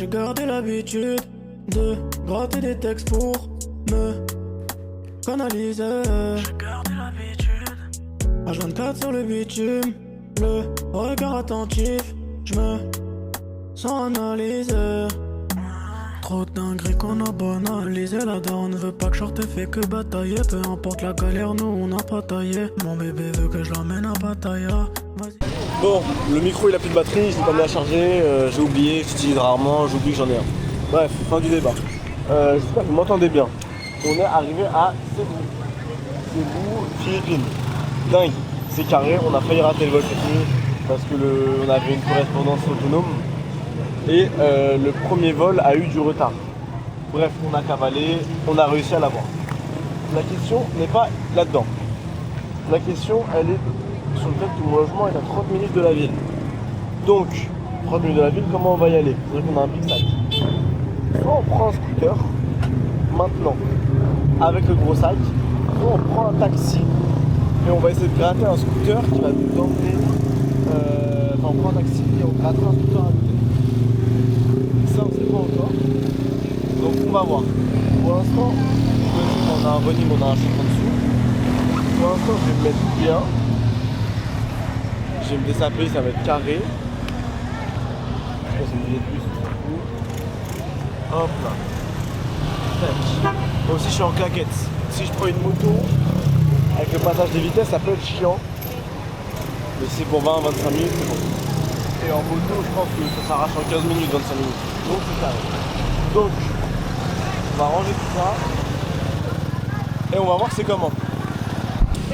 J'ai gardé l'habitude de gratter des textes pour me canaliser. J'ai gardé l'habitude. H24 sur le bitume, le regard attentif, je me sens analysé. Trop de dingueries qu'on a banalisé. La daronne ne veut pas que je sorte, fait que batailler. Peu importe la galère, nous on n'a pas taillé. Mon bébé veut que je l'emmène à Pattaya. Bon, le micro il a plus de batterie, je l'ai pas mis à charger, j'ai oublié, j'utilise rarement, j'oublie que j'en ai un. Bref, fin du débat. J'espère que vous m'entendez bien. On est arrivé à Cebu, Philippines. Dingue, c'est carré, on a failli rater le vol cette nuit parce que on avait une correspondance autonome et le premier vol a eu du retard. Bref, on a cavalé, on a réussi à l'avoir. La question n'est pas là-dedans. La question, elle est sur le fait que mon logement est à 30 minutes de la ville. Donc, 30 minutes de la ville, comment on va y aller? C'est-à-dire qu'on a un big sac. Soit on prend un scooter, maintenant, avec le gros sac, soit on prend un taxi, et on va essayer de gratter un scooter qui va nous emmener. Enfin, on prend un taxi et on grattera un scooter à côté. Ça, on ne sait pas encore. Donc, on va voir. Pour l'instant, on a un running, on a un chute en dessous. Pour l'instant, je vais me mettre bien. Je vais me dessaper, ça va être carré. Je pense que c'est une plus. Hop là. Tac. Moi aussi, je suis en claquette. Si je prends une moto, avec le passage des vitesses, ça peut être chiant. Mais si c'est pour 20-25 minutes, c'est bon. Et en moto, je pense que ça s'arrache en 15 minutes, 25 minutes. Donc c'est carré. Donc, on va ranger tout ça. Et on va voir c'est comment.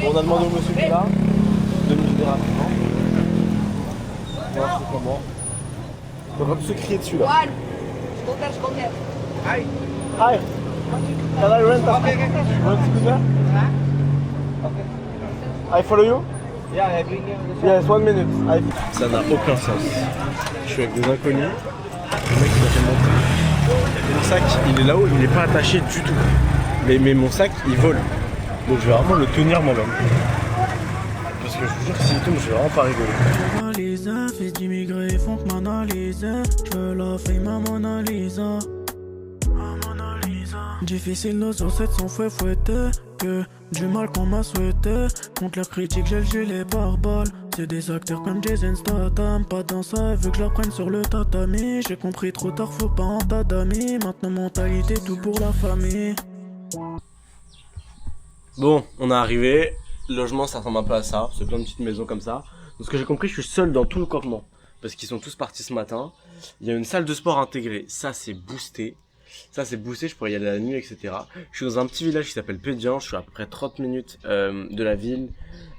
Bon, on a demandé au monsieur qui est là de nous aider rapidement. On va voir c'est comment. On va tous se crier dessus là. Hi. Hi. Can I rent a scooter? I follow you? Yeah, I bring you. Yes, 1 minute. Ça n'a aucun sens. Je suis avec des inconnus. Le mec il m'a fait monter. Mon sac il est là-haut, il n'est pas attaché du tout. Mais mon sac il vole. Donc je vais vraiment le tenir moi-même. Parce que je vous jure que s'il tombe, je vais vraiment pas rigoler. Fils d'immigrés font que m'analyser. Je veux la fame à Mona Lisa. Difficile, nos ancêtres sont fouettés. Que du mal qu'on m'a souhaité. Contre leurs critiques, j'ai le gilet barbale. C'est des acteurs comme Jason Statham. Pas dans ça, elle veut que je la prenne sur le tatami. J'ai compris trop tard, faut pas en tas d'amis. Maintenant, mentalité, tout pour la famille. Bon, on est arrivé. Le logement, ça ressemble un peu à ça. C'est plein de petites maisons comme ça. Donc, ce que j'ai compris, je suis seul dans tout le campement. Parce qu'ils sont tous partis ce matin. Il y a une salle de sport intégrée. Ça, c'est boosté. Ça, c'est boosté. Je pourrais y aller la nuit, etc. Je suis dans un petit village qui s'appelle Pédian. Je suis à peu près 30 minutes de la ville,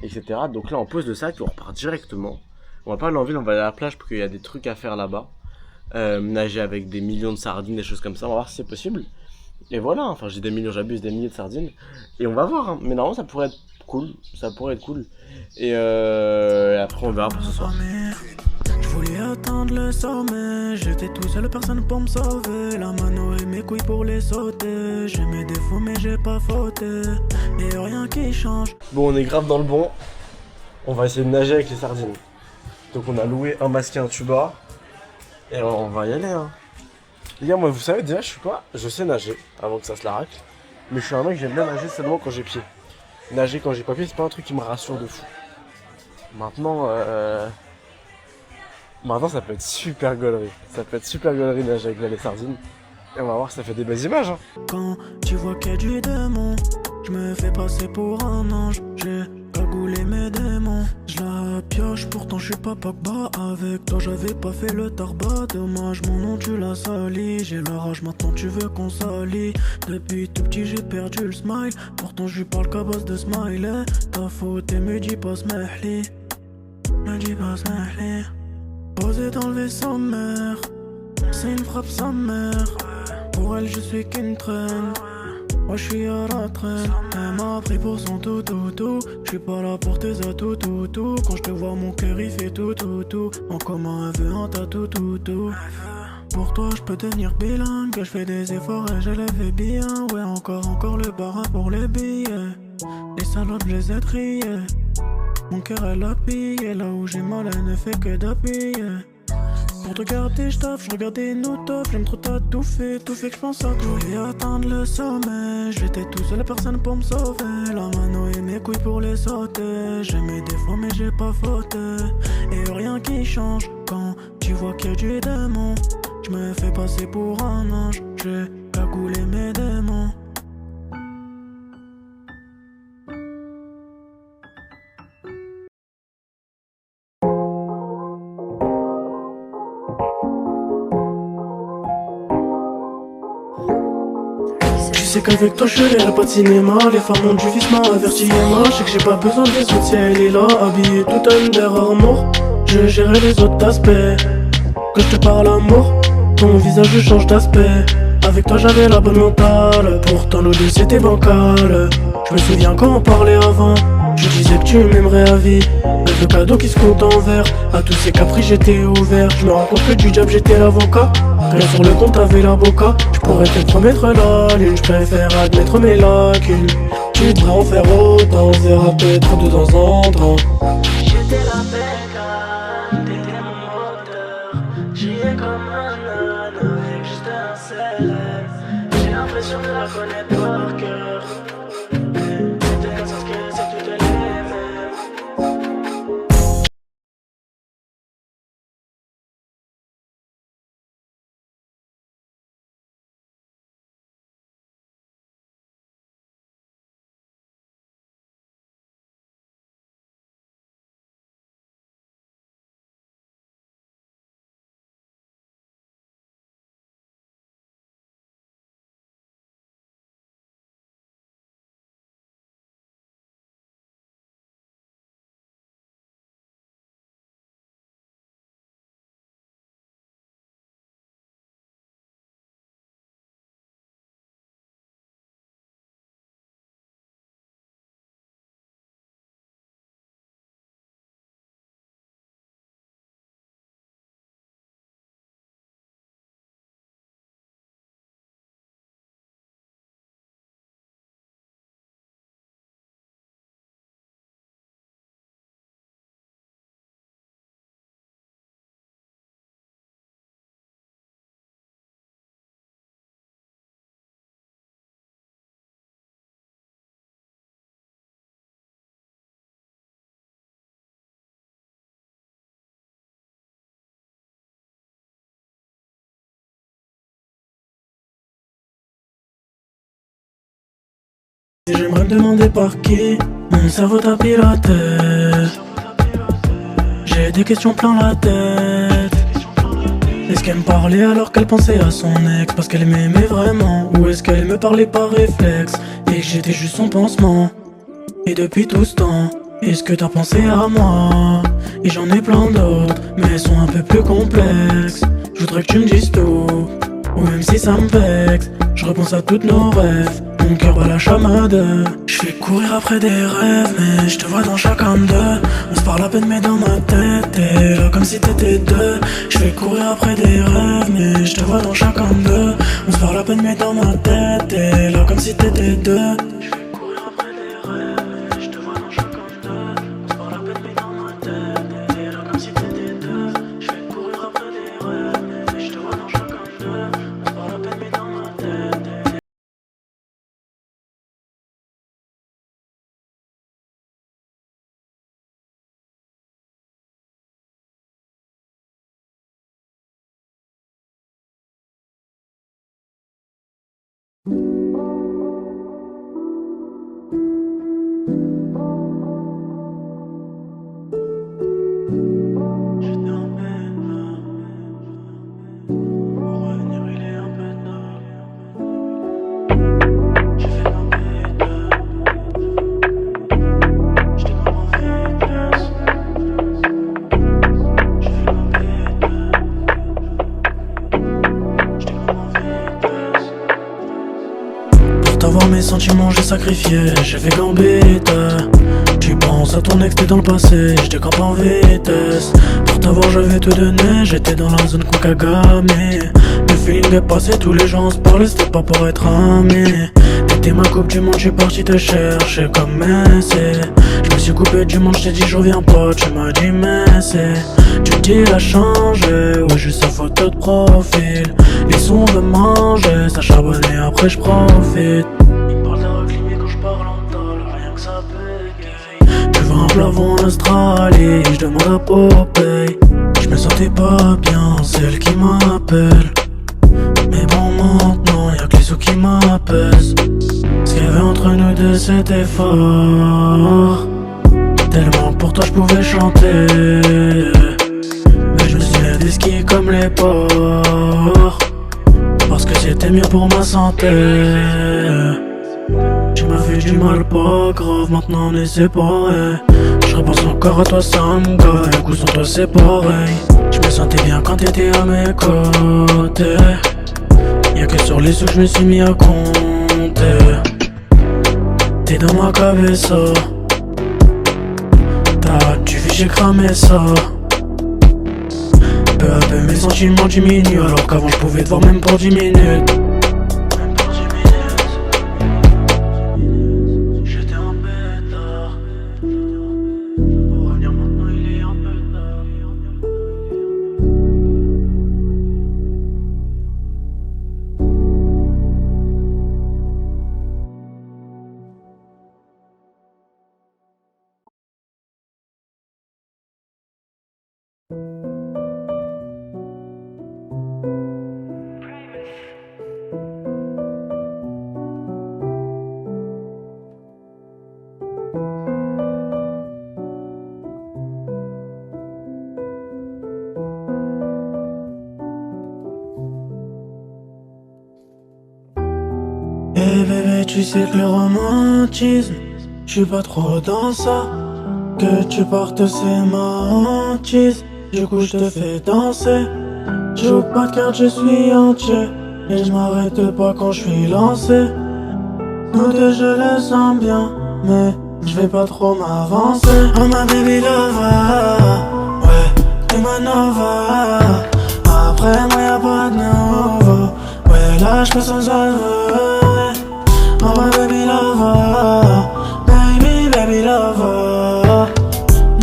etc. Donc là, on pose le sac et on repart directement. On va pas aller en ville, on va aller à la plage parce qu'il y a des trucs à faire là-bas. Nager avec des millions de sardines, des choses comme ça. On va voir si c'est possible. Et voilà, enfin, j'ai des millions, j'abuse, des milliers de sardines. Et on va voir, hein. Mais normalement, ça pourrait être cool. Ça pourrait être cool. Et après, on verra pour ce soir. Je voulais atteindre le sommet. J'étais tout seul, personne pour me sauver. La mano et mes couilles pour les sauter. J'ai mes défauts, mais j'ai pas fauté. Et rien qui change. Bon, on est grave dans le bon. On va essayer de nager avec les sardines. Donc, on a loué un masque et un tuba. Et on va y aller, hein. Les gars, moi, vous savez, déjà, je suis quoi? Je sais nager avant que ça se la racle. Mais je suis un mec, j'aime bien nager seulement quand j'ai pied. Nager quand j'ai pas pied, c'est pas un truc qui me rassure de fou. Maintenant, ça peut être super gaulerie. Ça peut être super gaulerie de nager avec les sardines. Et on va voir si ça fait des belles images, hein. Quand tu vois qu'il y a du démon, je me fais passer pour un ange. J'ai cagoulé mes démons. Je la pioche, pourtant je suis pas Pogba. Avec toi j'avais pas fait le tarbat. Dommage, mon nom tu l'as sali. J'ai la rage, maintenant tu veux qu'on s'allie. Depuis tout petit j'ai perdu le smile. Pourtant je lui parle qu'à base de smiley. Ta faute et me dis pas smahli. Me dis pas smahli. Posé dans le vaisseau mère. C'est une frappe sa mère. Pour elle je suis qu'une traîne. Moi je suis à la traîne. Elle m'a pris pour son tout. Je suis pas là pour tes atouts tout. Quand je te vois mon cœur il fait tout. En commun elle veut un tatou tout. Pour toi je peux devenir bilingue. Je fais des efforts et je les fais bien. Ouais encore le barin pour les billets. Les salopes je les ai triées. Mon cœur elle a pillé. Là où j'ai mal elle ne fait que d'appuyer. Pour te garder, j'taffe, j'regardais nos tops. J'aime trop t'atouffer, tout fait que j'pense à toi. Je voulais atteindre le sommet. J'étais tout seul, personne pour me sauver. La mano et mes couilles pour les sauter. J'ai mes défauts, mais j'ai pas fauté. Et rien qui change quand tu vois qu'il y a du démon. J'me fais passer pour un ange. J'ai cagoulé mes démons. Tu sais qu'avec toi je verrai pas de cinéma. Les femmes ont du vice, m'a averti et moi. Je sais que j'ai pas besoin des autres si elle est là. Habillée tout Under Armour. Je gérerai les autres aspects. Que je te parle amour, ton visage change d'aspect. Avec toi j'avais la bonne mentale. Pourtant nos deux c'était bancal. Je me souviens quand on parlait avant. Je disais que tu m'aimerais à vie. Mais le cadeau qui se compte en verre. À tous ces caprices j'étais ouvert. Je me rends compte que du diable j'étais l'avocat. Rien sur le compte avait la boca. Je pourrais te promettre la lune. Je préfère admettre mes lacunes. Tu devrais en faire autant. On verra peut-être de temps en temps. J'étais la bécane, t'étais mon moteur. J'y ai comme un âne avec juste un célèbre. J'ai l'impression de la connaître par cœur. C'était comme ça que c'est toutes les mêmes. J'aimerais me demander par qui mon cerveau t'a pris la tête. J'ai des questions plein la tête. Est-ce qu'elle me parlait alors qu'elle pensait à son ex parce qu'elle m'aimait vraiment? Ou est-ce qu'elle me parlait par réflexe et que j'étais juste son pansement? Et depuis tout ce temps, est-ce que t'as pensé à moi? Et j'en ai plein d'autres, mais elles sont un peu plus complexes. Je voudrais que tu me dises tout, ou même si ça me vexe. Je repense à toutes nos rêves, mon cœur bat la chamade. Je fais courir après des rêves, mais je te vois dans chacun d'eux. On se parle à peine mais dans ma tête, t'es là comme si t'étais deux. Je fais courir après des rêves, mais je te vois dans chacun d'eux. On se parle à peine mais dans ma tête, t'es là comme si t'étais deux. Je fais courir après des rêves, mais je te vois dans chacun d'eux. On se parle à peine mais dans ma tête, t'es là comme si t'étais deux. Je fais courir après des rêves, mais je te vois dans chacun d'eux. On se parle à peine mais dans ma tête. J'étais en peine là. Pour revenir, il est un peu tard. J'ai fait ma bête. J'étais comme en vitesse. J'ai fait ma bête. J'étais comme en vitesse. Pour t'avoir mes sentiments, j'ai sacrifié. J'ai fait gambette. Tu penses à ton ex, t'es dans le passé, j'étais camp en vitesse. Pour t'avoir je vais te donner, j'étais dans la zone Kokagame. Le feeling est passé, tous les gens se parlaient, c'était pas pour être amis. T'étais ma coupe du monde, j'suis parti te chercher comme Messi. Je me suis suis coupé du monde, j't'ai dit je reviens pas. Tu m'as dit mais c'est, tu dis il a changé. Ouais juste sa photo de profil. Les sons de manger, ça charbonne et après je profite. Il me parle d'Héraclimie quand je parle en tôle, rien que ça bégaye. Tu veux un plafond en Australie, je demande à Popeye. Je me sentais pas bien, c'est elle qui m'appelle. Mais bon maintenant y'a que les sous qui m'apaisent. Ce qu'il y avait entre nous deux c'était fort. Tellement pour toi je pouvais chanter. Mais je me suis fait des skis comme les porcs. Parce que c'était mieux pour ma santé. Tu m'as fait du mal pas grave, maintenant on est séparés. Je repense encore à toi, ça me gâte. Du coup sans toi c'est pareil. Je me sentais bien quand t'étais à mes côtés. Y'a que sur les sous que je me suis mis à compter. T'es dans ma cabeza. Tu fais j'ai cramé ça. Peu à peu mes sentiments diminuent. Alors qu'avant je pouvais te voir même pour 10 minutes. J'étais un pétard. Pour revenir maintenant il est un peu tard. Eh bébé, tu sais que le romantisme, je suis pas trop dans ça. Que tu partes c'est ma hantise. Du coup je te fais danser. Je joue pas de carte, je suis entier. Et je m'arrête pas quand je suis lancé. Nous deux je le sens bien, mais je vais pas trop m'avancer. Oh ma baby lover, ouais, t'es ma nova. Après moi y'a pas de nouveau. Ouais là je passe aux aveux. Oh my baby lover, baby lover.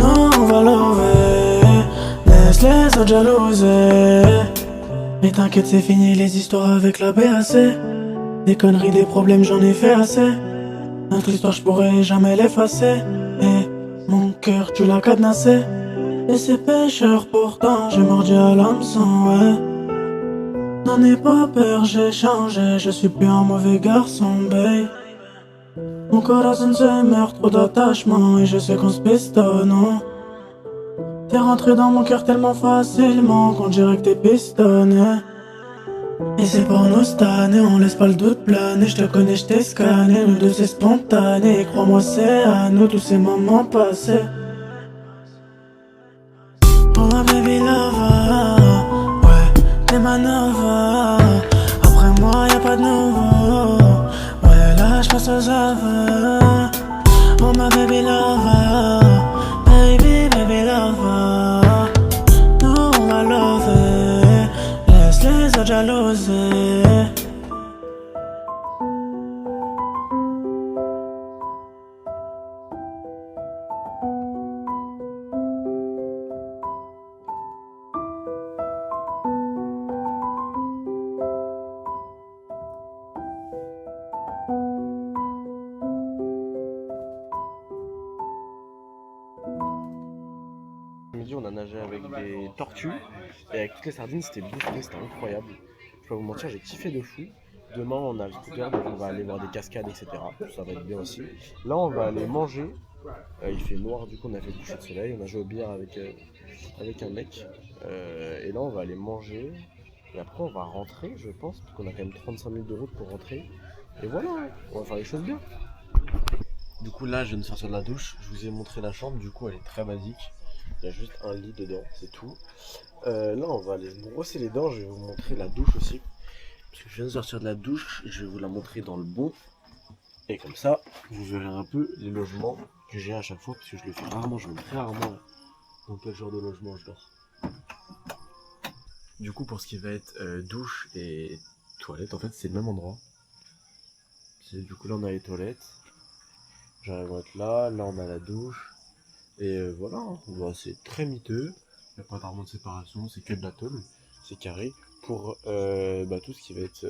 Non on va lover, laisse les autres jalouser. Mais t'inquiète c'est fini les histoires avec la BAC. Des conneries, des problèmes j'en ai fait assez. Notre histoire je pourrais jamais l'effacer. Et mon cœur tu l'as cadenassé. Et c'est pécheur pourtant j'ai mordu à l'hameçon ouais. N'en aie pas peur, j'ai changé, je suis plus un mauvais garçon, babe. Mon corazon se meurt, trop d'attachement, et je sais qu'on se pistonne, non. T'es rentré dans mon cœur tellement facilement qu'on dirait que t'es pistonné. Et c'est pour nous cette année, on laisse pas le doute planer. Je te connais, je t'ai scanné, nous deux c'est spontané. Et crois-moi c'est à nous tous ces moments passés. Oh ma baby lover, ouais, t'es ma nova. Après moi y'a pas de nouveau. Ouais là j'passe aux aveux. Oh ma baby lover, baby lover. Nous on va lover, laisse les autres jalouser. Midi, on a nagé avec des tortues et avec toutes les sardines, c'était bouffé, c'était incroyable. Je vais pas vous mentir, j'ai kiffé de fou. Demain, on a le scooter, donc on va aller voir des cascades, etc. Ça va être bien aussi. Là, on va aller manger. Il fait noir, du coup, on a fait le coucher de soleil. On a joué au billard avec un mec. Et là, on va aller manger. Et après, on va rentrer, je pense, parce qu'on a quand même 35 minutes de route pour rentrer. Et voilà, on va faire les choses bien. Du coup, là, je viens de sortir de la douche. Je vous ai montré la chambre, du coup, elle est très basique. Il y a juste un lit dedans, c'est tout. Là, on va aller se brosser les dents. Je vais vous montrer la douche aussi. Parce que je viens de sortir de la douche. Je vais vous la montrer dans le bon. Et comme ça, vous verrez un peu les logements que j'ai à chaque fois. Parce que je le fais rarement, je vais très rarement dans quel genre de logement je dors. Du coup, pour ce qui va être douche et toilette, en fait, c'est le même endroit. Du coup, là, on a les toilettes. J'arrive à être là. Là, on a la douche. Et voilà, hein. Bah, c'est très miteux. Il n'y a pas d'armoire de séparation, c'est que de la tôle, c'est carré. Pour bah, tout ce qui va être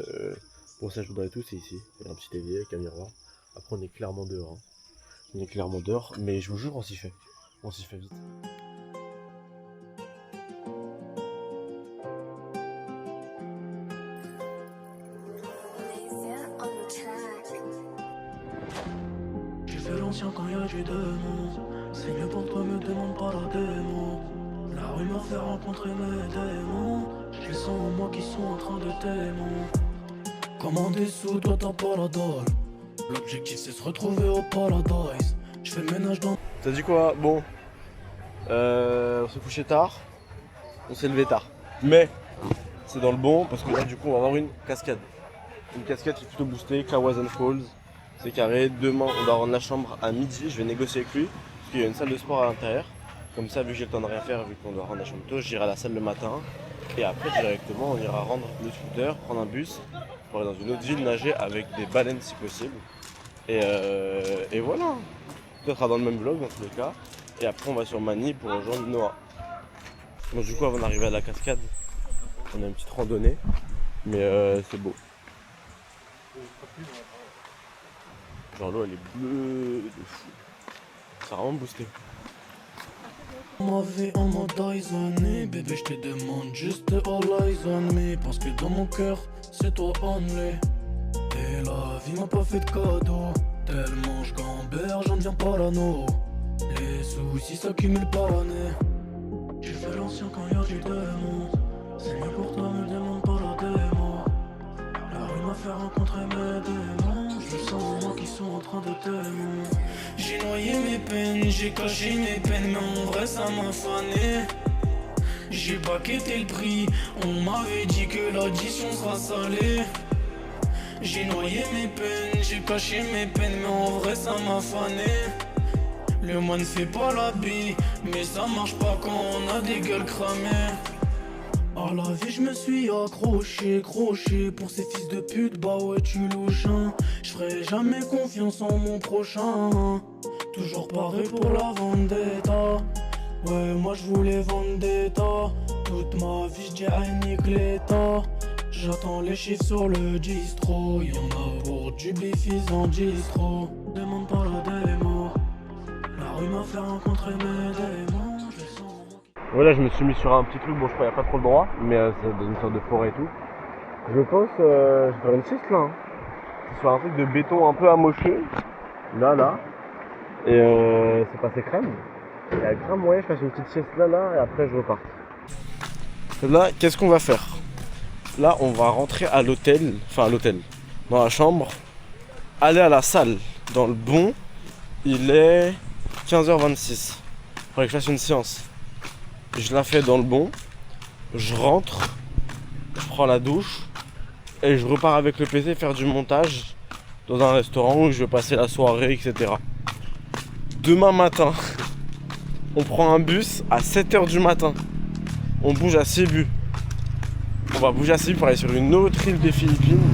brossage poudre et tout, c'est ici. Il y a un petit évier avec un miroir. Après, on est clairement dehors. Hein. On est clairement dehors, mais je vous jure, on s'y fait. On s'y fait vite. J'ai fait l'ancien quand y'a du démon. C'est mieux pour toi, me demande pas la démo. La rue m'a fait rencontrer mes démons. Je les sens en moi qui sont en train de t'aimer. Comment des sous, toi t'as pas la dalle. L'objectif c'est se retrouver au paradise. Je fais le ménage dans... T'as dit quoi? Bon, on s'est couché tard, on s'est levé tard. Mais c'est dans le bon parce que là du coup on va avoir une cascade. Une cascade qui est plutôt boostée, Kawazan Falls. C'est carré. Demain on doit rendre la chambre à midi, je vais négocier avec lui. Parce qu'il y a une salle de sport à l'intérieur. Comme ça, vu que j'ai le temps de rien faire, vu qu'on doit rendre la chambre tôt, j'irai à la salle le matin. Et après directement on ira rendre le scooter, prendre un bus pour aller dans une autre ville nager avec des baleines si possible. Et voilà. Tout sera dans le même vlog dans tous les cas. Et après on va sur Manille pour rejoindre Noah. Donc du coup avant d'arriver à la cascade, on a une petite randonnée. Mais c'est beau. Genre l'eau elle est bleue de fou. Ça a vraiment boosté. Ma vie en mode Dyson, bébé je te demande juste all eyes on me. Parce que dans mon cœur c'est toi only. Et la vie m'a pas fait de cadeau. Tellement je gambère, j'en deviens parano. Les soucis s'accumulent par année. J'ai fait l'ancien quand y'a du démon. C'est mieux pour toi, me demande pas la démo. La rue m'a fait rencontrer mes démons. Je sens en moi qui sont en train de t'aimer. J'ai noyé mes peines, j'ai caché mes peines, mais en vrai ça m'a fané. J'ai pas quitté le prix, on m'avait dit que l'addition sera salée. J'ai noyé mes peines, j'ai caché mes peines, mais en vrai ça m'a fané. Le moine ne fait pas l'habit, mais ça marche pas quand on a des gueules cramées. À la vie je me suis accroché, croché. Pour ces fils de pute, bah ouais tu louches hein. Je ferai jamais confiance en mon prochain. Toujours pareil pour la vendetta. Ouais moi je voulais vendetta. Toute ma vie je nique l'état. J'attends les chiffres sur le distro. Y'en a pour du bifis en distro. Demande pas la démo. La rue m'a fait rencontrer mes démons. Voilà, je me suis mis sur un petit truc, bon je crois qu'il n'y a pas trop le droit, mais c'est dans une sorte de forêt et tout. Je pense je vais faire une sieste là. Hein. C'est sur un truc de béton un peu amoché. Là. Et c'est passé crème. Et avec crème, ouais, je fasse une petite sieste là, et après je repars. Là, qu'est-ce qu'on va faire? Là, on va rentrer à l'hôtel, dans la chambre, aller à la salle. Dans le bon, il est 15h26. Il faudrait que je fasse une séance. Je la fais dans le bon, je rentre, je prends la douche et je repars avec le PC faire du montage dans un restaurant où je vais passer la soirée, etc. Demain matin, on prend un bus à 7h du matin. On bouge à Cebu. On va bouger à Cebu pour aller sur une autre île des Philippines.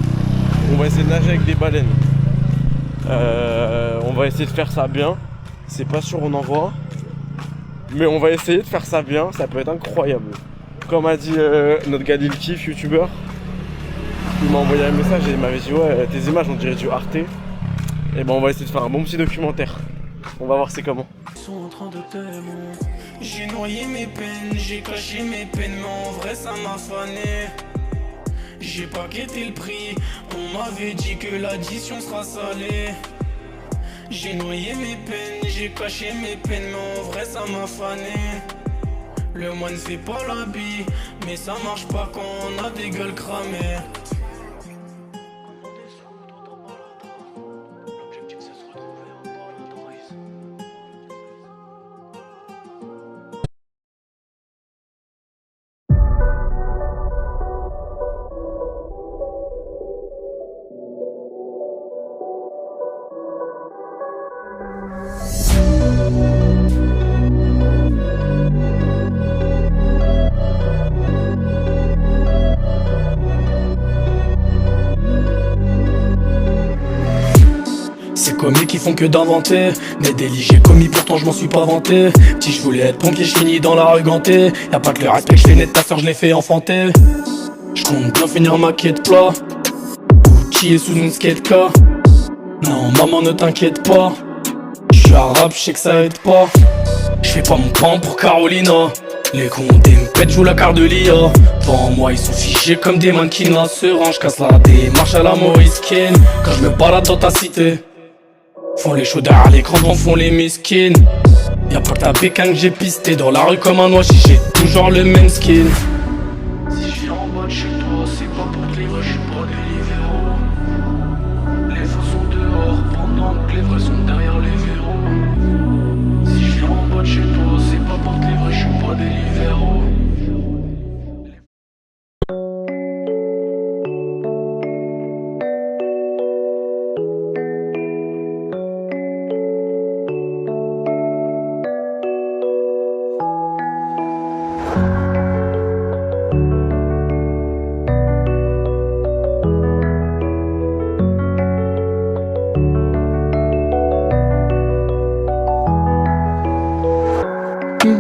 On va essayer de nager avec des baleines. On va essayer de faire ça bien. C'est pas sûr on en voit. Mais on va essayer de faire ça bien, ça peut être incroyable. Comme a dit notre gars Lil Kif, youtubeur, il m'a envoyé un message et il m'avait dit ouais tes images on dirait du Arte. Et ben on va essayer de faire un bon petit documentaire. On va voir c'est comment. Ils sont en train de t'aimer. J'ai noyé mes peines, j'ai caché mes peines, mais en vrai ça m'a fané. J'ai pas quitté le prix, on m'avait dit que l'addition sera salée. J'ai noyé mes peines, j'ai caché mes peines, mais en vrai ça m'a fané. Le moine ne fait pas l'habit, mais ça marche pas quand on a des gueules cramées. commis qui font que d'inventer. Mes délits j'ai commis, pourtant je m'en suis pas vanté. Petit, je voulais être pompier, je finis dans la rue gantée. Y'a pas que le respect, je fais net ta soeur, je l'ai fait enfanter. Je compte bien finir ma quête plat, Gucci est sous une skate car. Non maman ne t'inquiète pas, j'suis arabe, j'sais que ça aide pas. J'fais pas mon plan pour Carolina. Les comptes me pètent, joue la carte de l'IA. Devant moi ils sont figés comme des mannequins. Serein, j'casse la démarche à la Maurice Ken. Quand je me balade dans ta cité, font les chauds derrière l'écran, devant font les miskines. Y'a pas que ta bécane que j'ai pisté. Dans la rue comme un noix, j'ai toujours le même skin. Si je viens en bas de chez toi, c'est pas pour te livrer, j'suis pas Deliveroo. Les faux sont dehors, pendant que les vrais sont derrière les verrous. Si je viens en bas de chez toi, c'est pas pour te livrer, j'suis pas Deliveroo.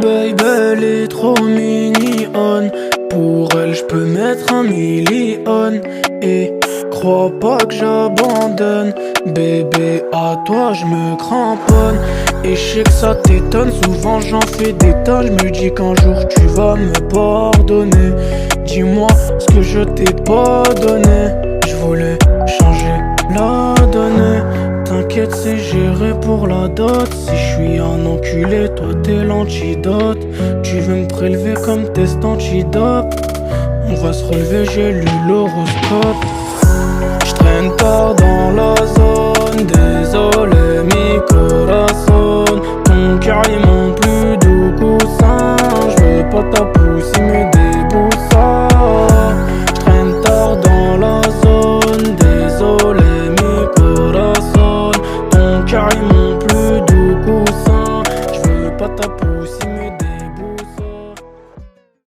Baby, elle est trop mignonne. Pour elle, j'peux mettre 1 million. Et crois pas que j'abandonne. Bébé, à toi, j'me cramponne. Et j'sais que ça t'étonne. Souvent, j'en fais des tonnes. J'me dis qu'un jour, tu vas me pardonner. Dis-moi ce que je t'ai pas donné. J'voulais changer la donne. T'inquiète, c'est géré pour la dot. Si je suis un enculé, toi t'es l'antidote. Tu veux me prélever comme test antidote. On va se relever, j'ai lu l'horoscope. J'traîne tard dans la zone, désolé.